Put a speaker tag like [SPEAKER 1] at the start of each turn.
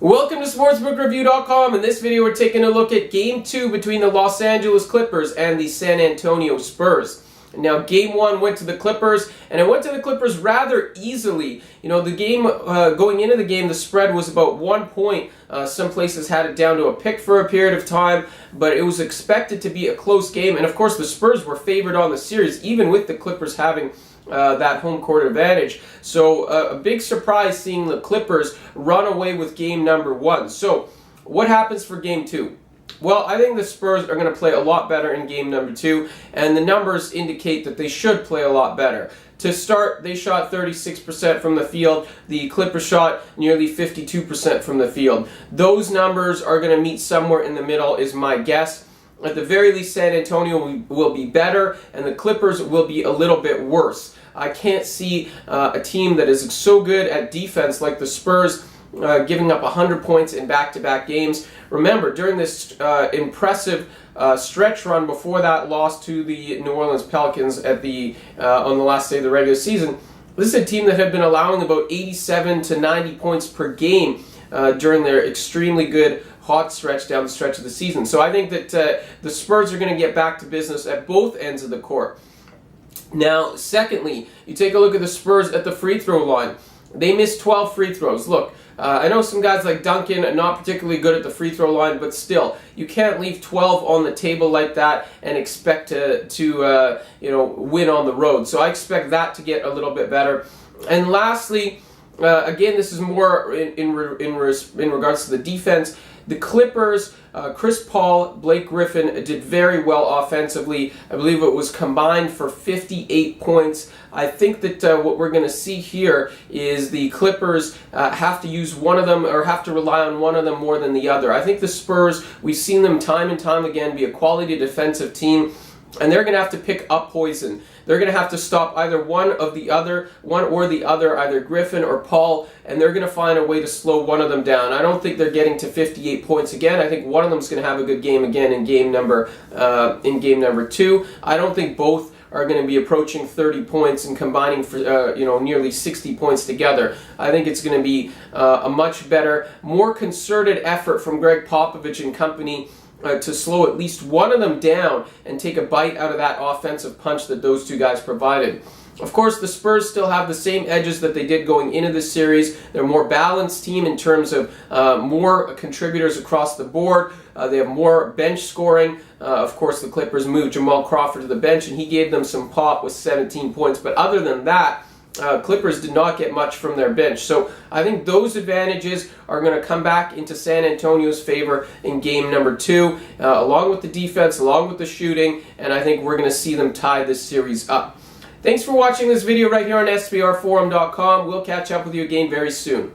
[SPEAKER 1] Welcome to SportsbookReview.com. In this video, we're taking a look at Game 2 between the Los Angeles Clippers and the San Antonio Spurs. Now, Game 1 went to the Clippers, and it went to the Clippers rather easily. You know, the game, going into the game, the spread was about 1 point. Some places had it down to a pick for a period of time, but it was expected to be a close game. And of course, the Spurs were favored on the series, even with the Clippers having that home court advantage. So a big surprise seeing the Clippers run away with game number 1. So what happens for game 2? Well, I think the Spurs are going to play a lot better in game number 2, and the numbers indicate that they should play a lot better. To start, they shot 36% from the field. The Clippers shot nearly 52% from the field. Those numbers are going to meet somewhere in the middle is my guess. At the very least, San Antonio will be better, and the Clippers will be a little bit worse. I can't see a team that is so good at defense like the Spurs giving up 100 points in back-to-back games. Remember, during this impressive stretch run before that loss to the New Orleans Pelicans at on the last day of the regular season, this is a team that had been allowing about 87 to 90 points per game during their extremely good hot stretch down the stretch of the season. So I think that the Spurs are going to get back to business at both ends of the court. Now, secondly, you take a look at the Spurs at the free throw line. They missed 12 free throws. Look, I know some guys like Duncan are not particularly good at the free throw line, but still, you can't leave 12 on the table like that and expect to win on the road. So I expect that to get a little bit better. And lastly, again, this is more in regards to the defense. The Clippers, Chris Paul, Blake Griffin did very well offensively. I believe it was combined for 58 points. I think that what we're going to see here is the Clippers have to use one of them or have to rely on one of them more than the other. I think the Spurs, we've seen them time and time again be a quality defensive team, and they're going to have to pick up poison. They're going to have to stop either one or the other, either Griffin or Paul, and they're going to find a way to slow one of them down. I don't think they're getting to 58 points again. I think one of them is going to have a good game again in game number 2. I don't think both are going to be approaching 30 points and combining for nearly 60 points together. I think it's going to be a much better, more concerted effort from Greg Popovich and company to slow at least one of them down and take a bite out of that offensive punch that those two guys provided. Of course, the Spurs still have the same edges that they did going into this series. They're a more balanced team in terms of more contributors across the board. They have more bench scoring. Of course, the Clippers moved Jamal Crawford to the bench, and he gave them some pop with 17 points. But other than that, Clippers did not get much from their bench. So I think those advantages are going to come back into San Antonio's favor in game number 2, along with the defense, along with the shooting, and I think we're going to see them tie this series up. Thanks for watching this video right here on SBRforum.com. We'll catch up with you again very soon.